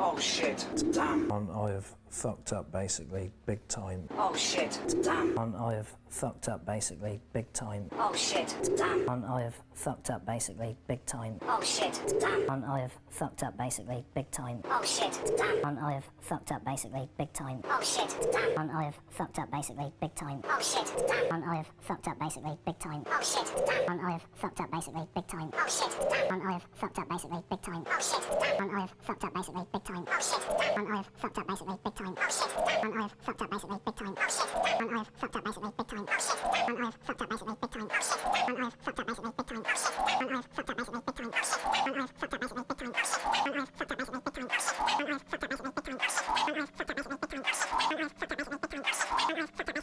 Oh shit, damn. I have fucked up basically big time. Oh shit, damn. I have fucked up basically big time. Oh shit, damn. I have fucked up basically big time. Oh shit, damn. I have fucked up basically big time. Oh shit, damn. I have fucked up basically big time. Oh shit, damn. I have fucked up basically big time. Oh shit, damn. I have fucked up basically big time. Oh shit, damn. I have fucked up basically big time. Oh shit, damn. I have fucked up basically big time. Oh shit, damn. I have fucked up basically big time. Oh shit, damn. I have fucked up basically big time. Oh shit, damn. I have fucked up basically big time. Oh shit, damn. I have fucked up basically big time. Oh shit, I damn. have fucked up basically big time. Oh shit, damn. I have fucked up basically big time. Oh shit, damn. I have fucked up basically big time. Oh shit, damn. I have fucked up basically big time. Oh shit, I damn. have fucked up basically big time. Oh shit, I damn. have fucked up basically big time. Oh shit, I damn. have fucked up basically big time. Oh shit, I damn. have fucked up basically big time. I have fucked up